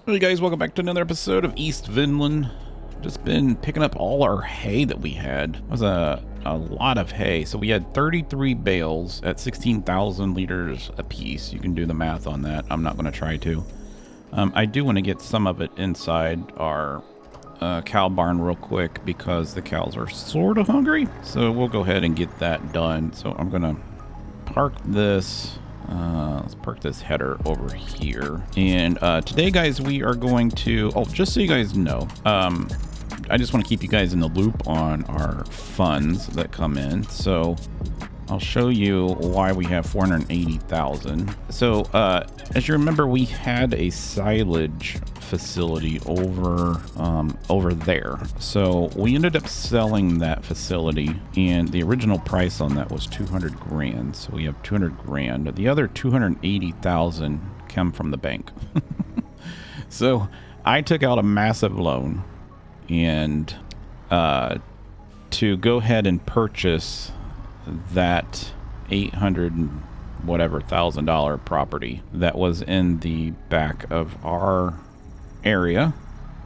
Hey guys, welcome back to another episode of East Vineland. Just been picking up all our hay that we had. It was a lot of hay. So we had 33 bales at 16,000 liters a piece. You can do the math on that. I'm not going to try to. I do want to get some of it inside our cow barn real quick because the cows are sort of hungry. So we'll go ahead and get that done. So I'm going to park this. Let's park this header over here. And today, guys, we are going to... Oh, just so you guys know, I just want to keep you guys in the loop on our funds that come in. So I'll show you why we have 480,000. So as you remember, we had a silage facility over there. So we ended up selling that facility, and the original price on that was 200 grand. So we have 200 grand. The other 280,000 come from the bank. So I took out a massive loan and to go ahead and purchase that 800 whatever $1,000 property that was in the back of our area.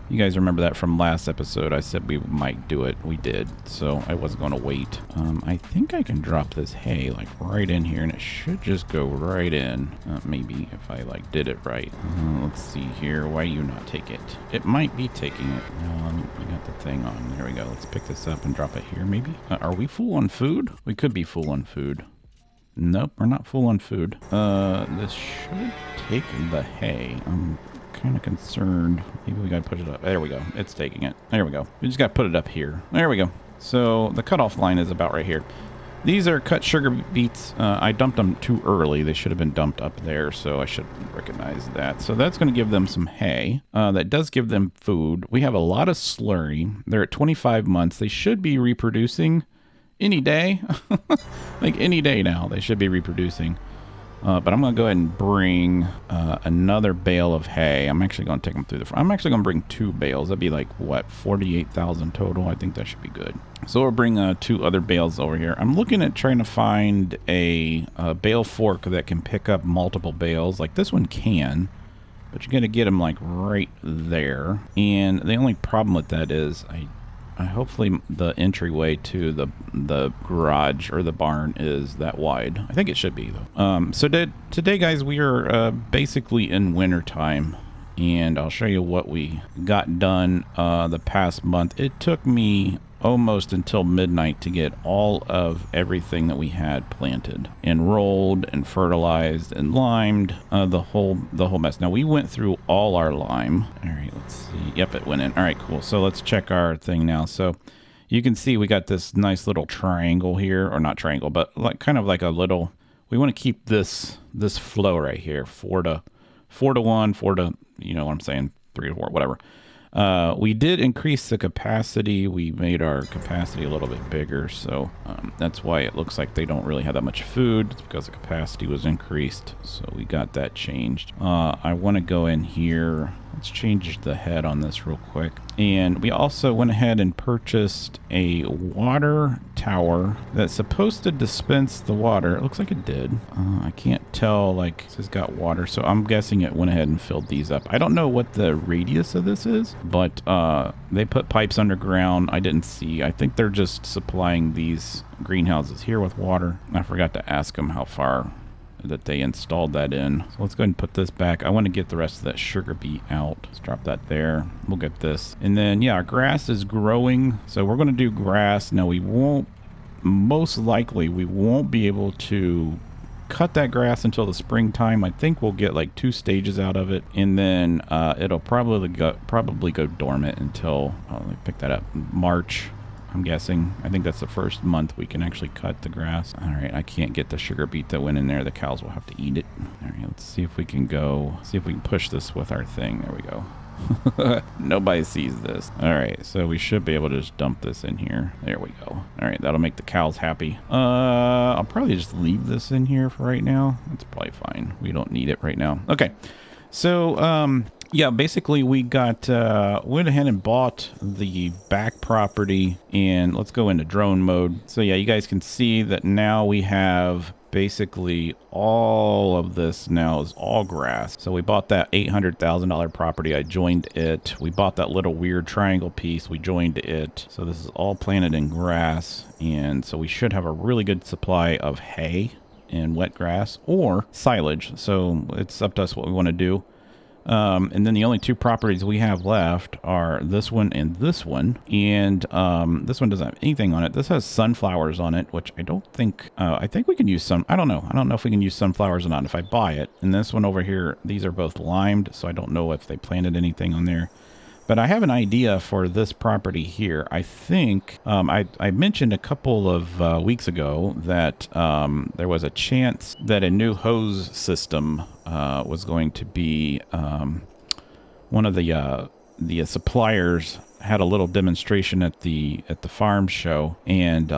You guys remember that from last episode. I said we might do it. We did. So I wasn't going to wait. I think I can drop this hay like right in here, and it should just go right in. Maybe if I like did it right. Let's see here. Why do you not take it? It might be taking it. I got the thing on. There we go. Let's pick this up and drop it here maybe. Are we full on food? We could be full on food. Nope, we're not full on food. This should take the hay. I'm kind of concerned. Maybe we gotta push it up. There we go. It's taking it. There we go. We just gotta put it up here. There we go. So the cutoff line is about right here. These are cut sugar beets. I dumped them too early. They should have been dumped up there, so I should recognize that. So that's going to give them some hay. That does give them food. We have a lot of slurry. They're at 25 months. They should be reproducing any day. Like any day now, they should be reproducing. But I'm going to go ahead and bring another bale of hay. I'm actually going to take them through the front. I'm actually going to bring 2 bales. That'd be like, what, 48,000 total? I think that should be good. So we'll bring 2 other bales over here. I'm looking at trying to find a bale fork that can pick up multiple bales. Like this one can, but you got to get them like right there. And the only problem with that is hopefully the entryway to the garage or the barn is that wide. I think it should be though. So today, guys, we are basically in winter time, and I'll show you what we got done the past month. It took me almost until midnight to get all of everything that we had planted and rolled and fertilized and limed, the whole mess. Now we went through all our lime. All right, let's see. Yep, it went in. All right, cool. So let's check our thing now. So you can see we got this nice little triangle here, or not triangle, but like kind of like a little. We want to keep this flow right here, 4 to 1, 4 to, you know what I'm saying, 3 to 4, whatever. We did increase the capacity. We made our capacity a little bit bigger, so that's why it looks like they don't really have that much food. It's because the capacity was increased, so we got that changed. I want to go in here. Let's change the head on this real quick. And we also went ahead and purchased a water tower that's supposed to dispense the water. It looks like it did. I can't tell, like, it's got water, so I'm guessing it went ahead and filled these up. I don't know what the radius of this is, but they put pipes underground. I didn't see. I think they're just supplying these greenhouses here with water. I forgot to ask them how far that they installed that in. So let's go ahead and put this back. I want to get the rest of that sugar beet out. Let's drop that there. We'll get this. And then, yeah, our grass is growing. So we're going to do grass. Now we won't, most likely, we won't be able to cut that grass until the springtime. I think we'll get like 2 stages out of it. And then it'll probably go dormant until, let me pick that up, March. I'm guessing. I think that's the first month we can actually cut the grass. All right, I can't get the sugar beet that went in there. The cows will have to eat it. All right, let's see if we can push this with our thing. There we go. Nobody sees this. All right, so we should be able to just dump this in here. There we go. All right, that'll make the cows happy. I'll probably just leave this in here for right now. That's probably fine. We don't need it right now. Okay, so yeah, basically we got went ahead and bought the back property, and let's go into drone mode. So yeah, you guys can see that now we have basically all of this now is all grass. So we bought that $800,000 property. I joined it. We bought that little weird triangle piece. We joined it. So this is all planted in grass. And so we should have a really good supply of hay and wet grass or silage. So it's up to us what we want to do. And then the only two properties we have left are this one and this one. And this one doesn't have anything on it. This has sunflowers on it, which I don't think, I think we can use some, I don't know. I don't know if we can use sunflowers or not if I buy it. And this one over here, these are both limed, so I don't know if they planted anything on there. But I have an idea for this property here. I think I mentioned a couple of weeks ago that there was a chance that a new hose system was going to be one of the suppliers had a little demonstration at the farm show, and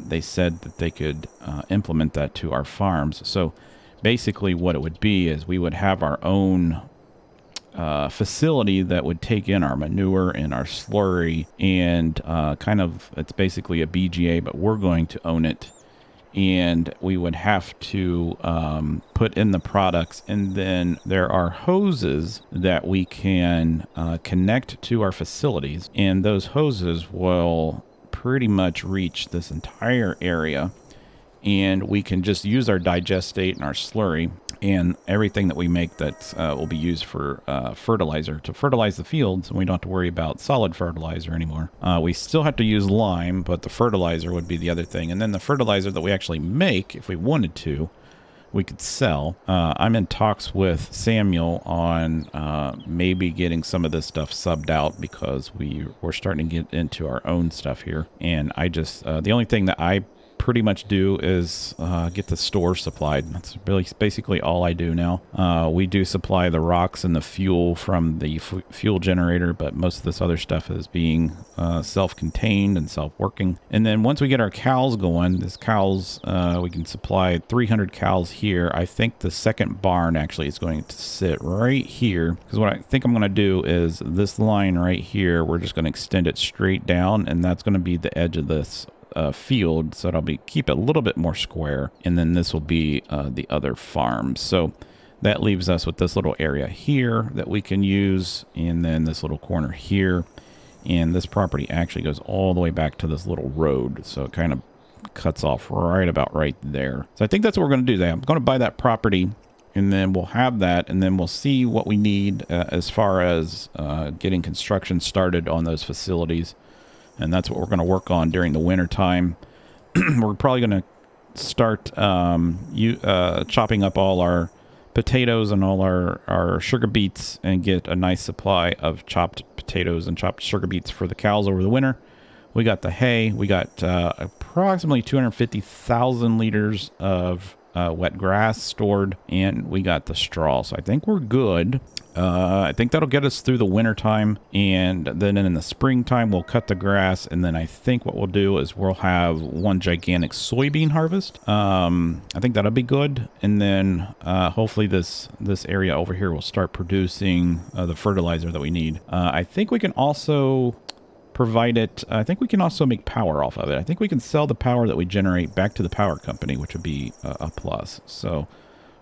they said that they could implement that to our farms. So basically what it would be is we would have our own facility that would take in our manure and our slurry, and kind of, it's basically a BGA, but we're going to own it, and we would have to put in the products, and then there are hoses that we can connect to our facilities, and those hoses will pretty much reach this entire area, and we can just use our digestate and our slurry and everything that we make that will be used for fertilizer to fertilize the fields, and we don't have to worry about solid fertilizer anymore. We still have to use lime, but the fertilizer would be the other thing. And then the fertilizer that we actually make, if we wanted to, we could sell. I'm in talks with Samuel on maybe getting some of this stuff subbed out, because we're starting to get into our own stuff here. And I just, the only thing that I pretty much do is get the store supplied. That's really basically all I do now. We do supply the rocks and the fuel from the fuel generator, but most of this other stuff is being self-contained and self-working. And then once we get our cows going, we can supply 300 cows here. I think the second barn actually is going to sit right here, because what I think I'm going to do is this line right here, we're just going to extend it straight down, and that's going to be the edge of this field, so it'll keep it a little bit more square, and then this will be the other farm. So that leaves us with this little area here that we can use, and then this little corner here, and this property actually goes all the way back to this little road, so it kind of cuts off right about right there. So I think that's what we're going to do. I'm going to buy that property, and then we'll have that, and then we'll see what we need as far as getting construction started on those facilities. And that's what we're going to work on during the winter time. We're probably going to start chopping up all our potatoes and all our sugar beets, and get a nice supply of chopped potatoes and chopped sugar beets for the cows over the winter. We got the hay. We got approximately 250,000 liters of wet grass stored, and we got the straw. So I think we're good. I think that'll get us through the winter time, and then in the springtime we'll cut the grass, and then I think what we'll do is we'll have one gigantic soybean harvest. I think that'll be good, and then hopefully this area over here will start producing the fertilizer that we need. I think we can also provide it. I think we can also make power off of it. I think we can sell the power that we generate back to the power company, which would be a plus. So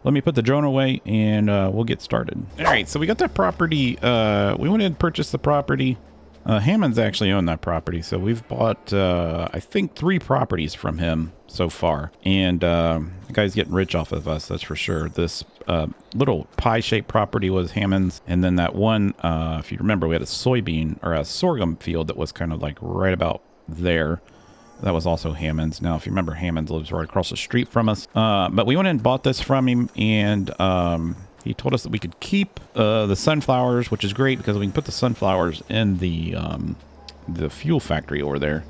let me put the drone away, and we'll get started. All right, so we got that property. We went in and purchased the property. Hammond's actually owned that property, so we've bought, I think, 3 properties from him so far. And the guy's getting rich off of us, that's for sure. This little pie-shaped property was Hammond's, and then that one, if you remember, we had a soybean or a sorghum field that was kind of like right about there. That was also Hammond's. Now, if you remember, Hammond's lives right across the street from us. But we went in and bought this from him, and he told us that we could keep the sunflowers, which is great because we can put the sunflowers in the fuel factory over there.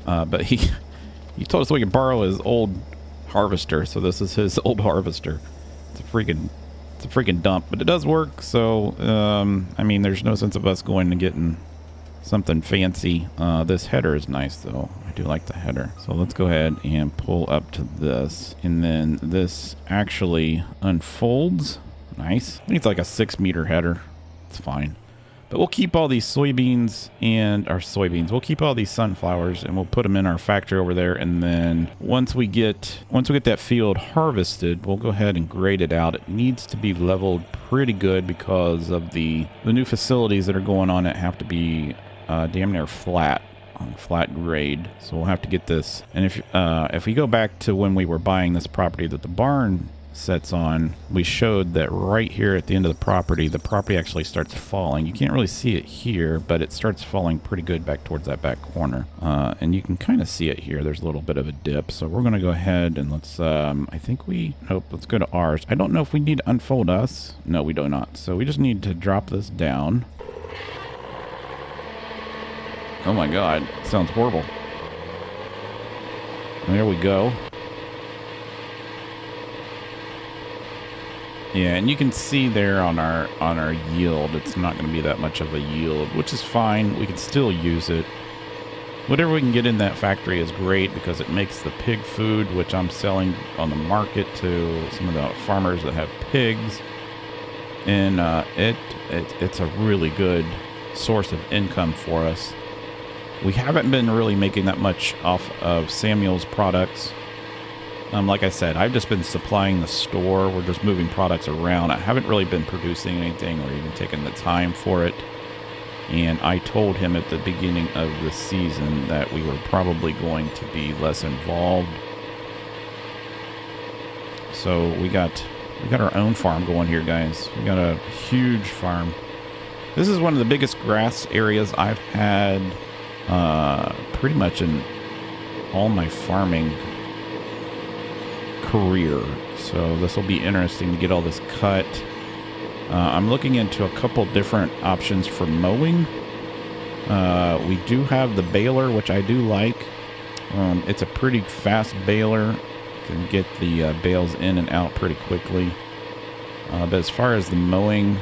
But he told us we could borrow his old harvester. So this is his old harvester. It's a freaking dump, but it does work. So I mean, there's no sense of us going and getting something fancy. This header is nice though. I do like the header. So let's go ahead and pull up to this, and then this actually unfolds. Nice. I think it's like a 6-meter header. It's fine. But we'll keep all these soybeans and our soybeans. We'll keep all these sunflowers and we'll put them in our factory over there. And then once we get that field harvested, we'll go ahead and grade it out. It needs to be leveled pretty good because of the new facilities that are going on. It have to be damn near flat on flat grade. So we'll have to get this. And if we go back to when we were buying this property that the barn sets on, we showed that right here at the end of the property actually starts falling. You can't really see it here, but it starts falling pretty good back towards that back corner. And you can kind of see it here. There's a little bit of a dip. So we're going to go ahead and let's, let's go to ours. I don't know if we need to unfold us. No, we do not. So we just need to drop this down. Oh my God, sounds horrible. There we go. Yeah, and you can see there on our yield, it's not going to be that much of a yield, which is fine. We can still use it. Whatever we can get in that factory is great because it makes the pig food, which I'm selling on the market to some of the farmers that have pigs. And it's a really good source of income for us. We haven't been really making that much off of Samuel's products. Like I said, I've just been supplying the store. We're just moving products around. I haven't really been producing anything or even taking the time for it. And I told him at the beginning of the season that we were probably going to be less involved. So we got our own farm going here, guys. We got a huge farm. This is one of the biggest grass areas I've had pretty much in all my farming career. So this will be interesting to get all this cut. I'm looking into a couple different options for mowing. We do have the baler, which I do like. It's a pretty fast baler. Can get the bales in and out pretty quickly. But as far as the mowing,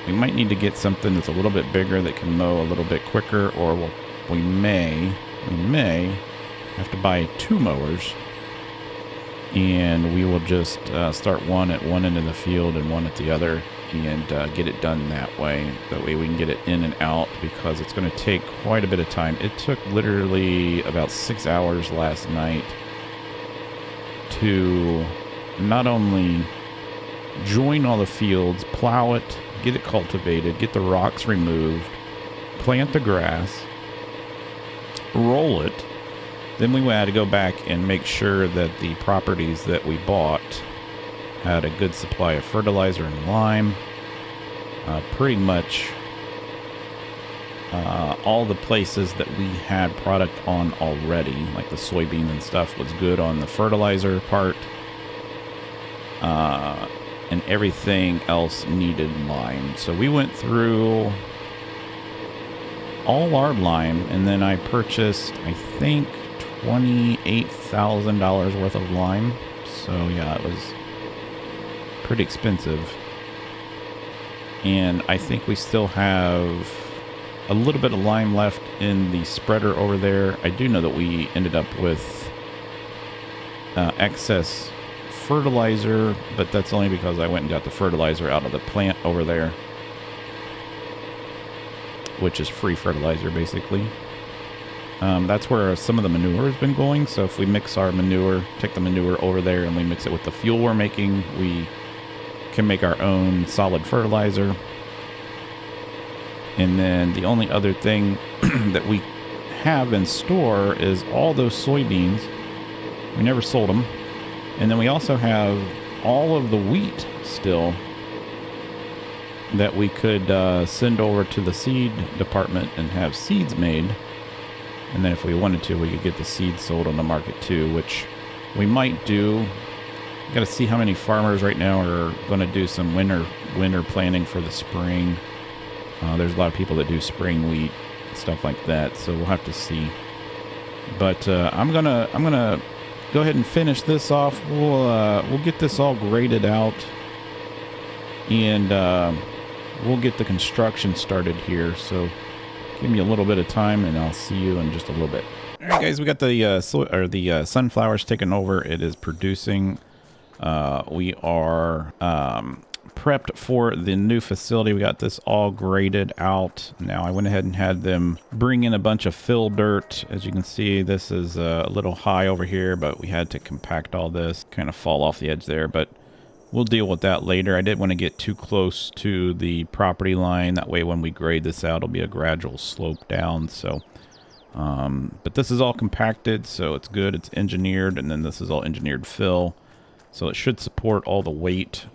we might need to get something that's a little bit bigger that can mow a little bit quicker, or we may have to buy 2 mowers. And we will just start one at one end of the field and one at the other and get it done that way. That way we can get it in and out because it's going to take quite a bit of time. It took literally about 6 hours last night to not only join all the fields, plow it, get it cultivated, get the rocks removed, plant the grass, roll it. Then we had to go back and make sure that the properties that we bought had a good supply of fertilizer and lime. Pretty much all the places that we had product on already, like the soybean and stuff, was good on the fertilizer part. And everything else needed lime. So we went through all our lime, and then I purchased, I think, $28,000 worth of lime. So yeah, it was pretty expensive. And I think we still have a little bit of lime left in the spreader over there. I do know that we ended up with excess fertilizer, but that's only because I went and got the fertilizer out of the plant over there, which is free fertilizer basically. That's where some of the manure has been going. So if we mix our manure, take the manure over there and we mix it with the fuel we're making, we can make our own solid fertilizer. And then the only other thing that we have in store is all those soybeans. We never sold them. And then we also have all of the wheat still that we could send over to the seed department and have seeds made. And then if we wanted to, we could get the seeds sold on the market too, which we might do. Got to see how many farmers right now are going to do some winter planting for the spring. There's a lot of people that do spring wheat and stuff like that, so we'll have to see. But I'm gonna go ahead and finish this off. We'll get this all graded out, and we'll get the construction started here. So give me a little bit of time, and I'll see you in just a little bit. All right, guys, we got the sunflowers taken over. It is producing. We are prepped for the new facility. We got this all graded out. Now I went ahead and had them bring in a bunch of fill dirt. As you can see, this is a little high over here, but we had to compact all this, kind of fall off the edge there, but we'll deal with that later. I didn't want to get too close to the property line. That way when we grade this out, it'll be a gradual slope down. So, but this is all compacted, so it's good. It's engineered, and then this is all engineered fill. So it should support all the weight.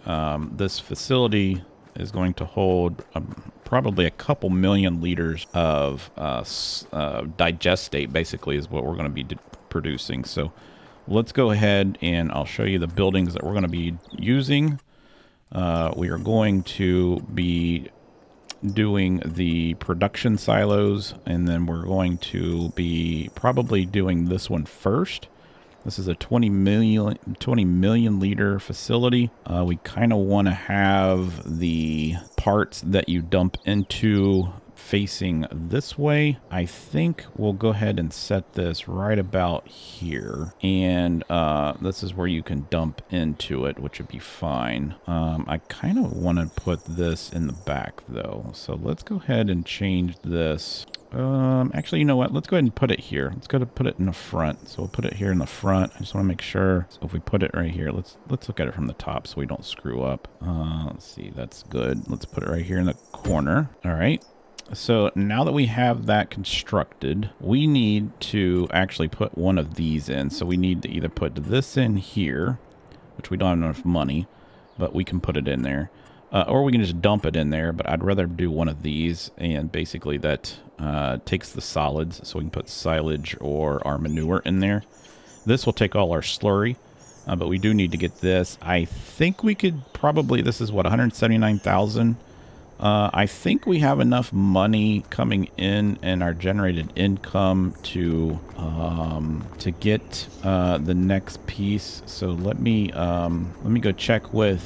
This facility is going to hold probably a couple million liters of digestate, basically, is what we're going to be producing. So let's go ahead and I'll show you the buildings that we're going to be using. We are going to be doing the production silos, and then we're going to be probably doing this one first. This is a 20 million liter facility. We kind of want to have the parts that you dump into facing this way. I think we'll go ahead and set this right about here. And this is where you can dump into it, which would be fine. I kind of want to put this in the back though. So let's go ahead and change this. Actually, you know what? Let's go ahead and put it here. Let's go to put it in the front. So we'll put it here in the front. I just want to make sure. So if we put it right here, let's look at it from the top so we don't screw up. Let's see. That's good. Let's put it right here in the corner. All right. So now that we have that constructed, we need to actually put one of these in. So we need to either put this in here, which we don't have enough money, but we can put it in there. Or we can just dump it in there, but I'd rather do one of these, and basically that takes the solids, so we can put silage or our manure in there. This will take all our slurry, but we do need to get this. I think we could probably, this is what, 179,000? I think we have enough money coming in and our generated income to get the next piece. So let me go check with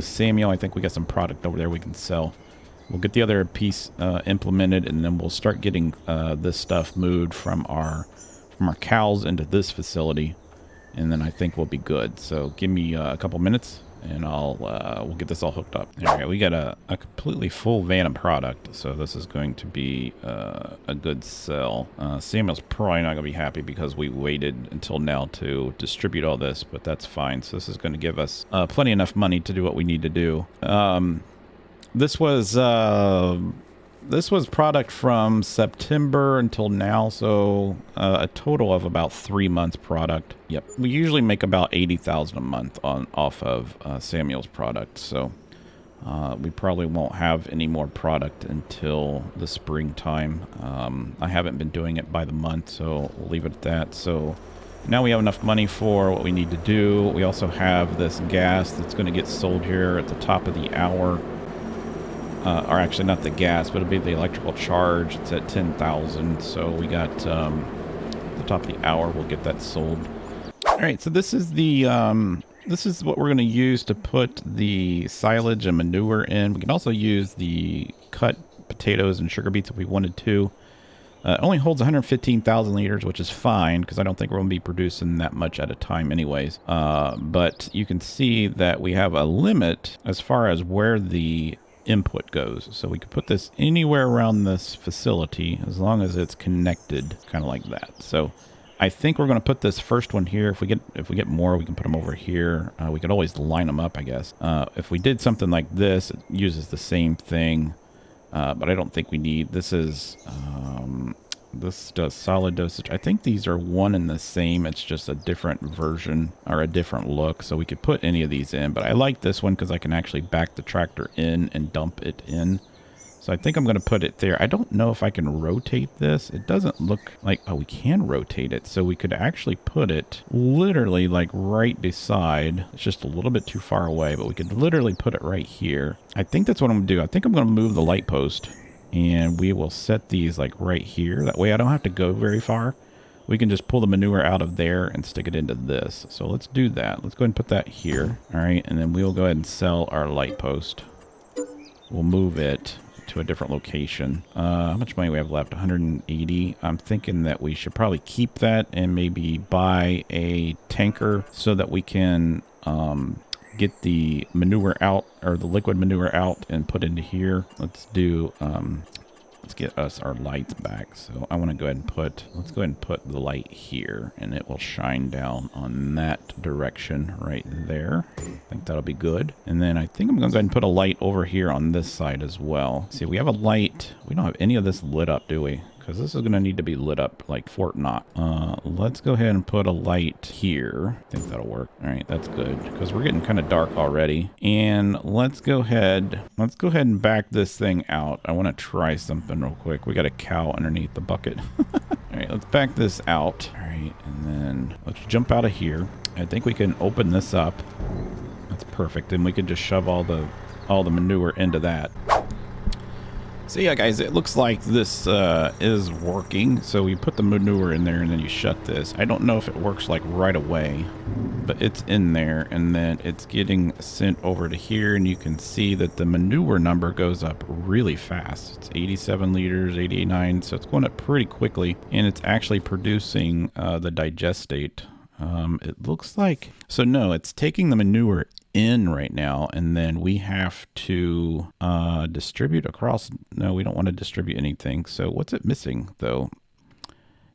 Samuel. I think we got some product over there we can sell. We'll get the other piece implemented, and then we'll start getting this stuff moved from our cows into this facility, and then I think we'll be good. So give me a couple minutes, and we'll get this all hooked up. All right, we got a completely full van of product, so this is going to be a good sell. Samuel's probably not going to be happy because we waited until now to distribute all this, but that's fine. So this is going to give us plenty enough money to do what we need to do. This was product from September until now, so a total of about 3 months product. Yep, we usually make about 80,000 a month off of Samuel's product, so we probably won't have any more product until the springtime. I haven't been doing it by the month, so we'll leave it at that. So now we have enough money for what we need to do. We also have this gas that's going to get sold here at the top of the hour. Or actually not the gas, but it'll be the electrical charge. It's at 10,000. So we got at the top of the hour, we'll get that sold. All right, so this is the this is what we're going to use to put the silage and manure in. We can also use the cut potatoes and sugar beets if we wanted to. It only holds 115,000 liters, which is fine because I don't think we're going to be producing that much at a time anyways. But you can see that we have a limit as far as where the input goes. So we could put this anywhere around this facility as long as it's connected, kind of like that. So I think we're going to put this first one here. If we get more, we can put them over here. We could always line them up, I guess. If we did something like this, it uses the same thing, but I don't think we need. This does solid dosage. I think these are one and the same. It's just a different version or a different look. So we could put any of these in, but I like this one because I can actually back the tractor in and dump it in. So I think I'm going to put it there. I don't know if I can rotate this. It doesn't look like, oh, we can rotate it. So we could actually put it literally like right beside. It's just a little bit too far away, but we could literally put it right here. I think that's what I'm going to do. I think I'm going to move the light post. And we will set these like right here. That way I don't have to go very far. We can just pull the manure out of there and stick it into this. So let's do that. Let's go ahead and put that here. All right. And then we'll go ahead and sell our light post. We'll move it to a different location. How much money we have left? 180. I'm thinking that we should probably keep that and maybe buy a tanker so that we can get get the manure out, or the liquid manure out and put into here. Let's do, let's get us our lights back. So I want to go ahead and let's go ahead and put the light here, and it will shine down on that direction right there. I think that'll be good. And then I think I'm going to go ahead and put a light over here on this side as well. See, we have a light. We don't have any of this lit up, do we? Because this is going to need to be lit up like Fort Knox. Let's go ahead and put a light here. I think that'll work. All right, that's good, because we're getting kind of dark already. And let's go ahead and back this thing out. I want to try something real quick. We got a cow underneath the bucket. All right, let's back this out. All right, and then let's jump out of here. I think we can open this up. That's perfect. And we can just shove all the manure into that. So yeah, guys, it looks like this is working. So we put the manure in there, and then you shut this. I don't know if it works like right away, but it's in there, and then it's getting sent over to here, and you can see that the manure number goes up really fast. It's 87 liters, 89, so it's going up pretty quickly, and it's actually producing the digestate. It looks like, so no, it's taking the manure in right now, and then we have to distribute across. No, we don't want to distribute anything. So what's it missing though?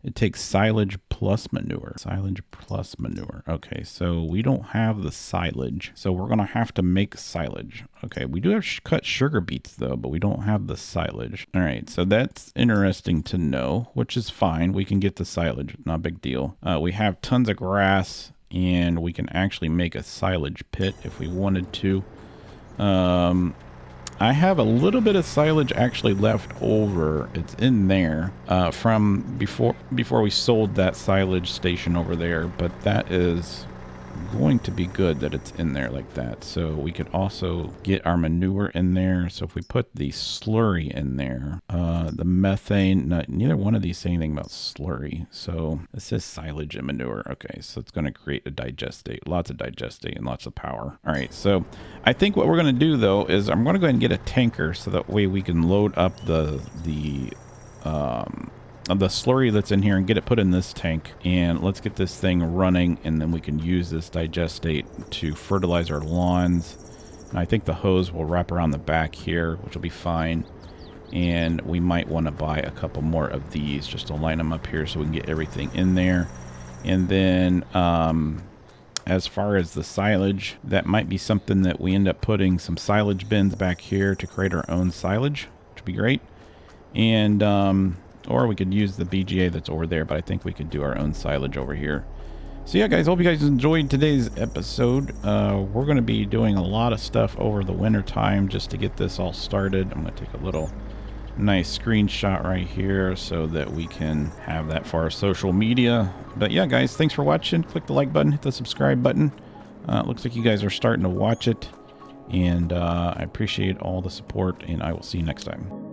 It takes silage plus manure. Silage plus manure. Okay, so we don't have the silage, so we're gonna have to make silage. Okay, we do have cut sugar beets though, but we don't have the silage. All right, so that's interesting to know, which is fine. We can get the silage, not a big deal. We have tons of grass, and we can actually make a silage pit if we wanted to. I have a little bit of silage actually left over. It's in there from before we sold that silage station over there, but that is going to be good that it's in there like that. So we could also get our manure in there. So if we put the slurry in there, the methane, neither one of these say anything about slurry. So this says silage and manure. Okay, so it's going to create a digestate, lots of digestate and lots of power. All right, so I think what we're going to do though is I'm going to go ahead and get a tanker, so that way we can load up the slurry that's in here and get it put in this tank, and let's get this thing running, and then we can use this digestate to fertilize our lawns. And I think the hose will wrap around the back here, which will be fine, and we might want to buy a couple more of these just to line them up here so we can get everything in there. And then as far as the silage, that might be something that we end up putting some silage bins back here to create our own silage, which would be great. And or we could use the BGA that's over there, but I think we could do our own silage over here. So yeah, guys, hope you guys enjoyed today's episode. We're going to be doing a lot of stuff over the winter time just to get this all started. I'm going to take a little nice screenshot right here so that we can have that for our social media. But yeah, guys, thanks for watching. Click the like button, hit the subscribe button. It looks like you guys are starting to watch it, and I appreciate all the support, and I will see you next time.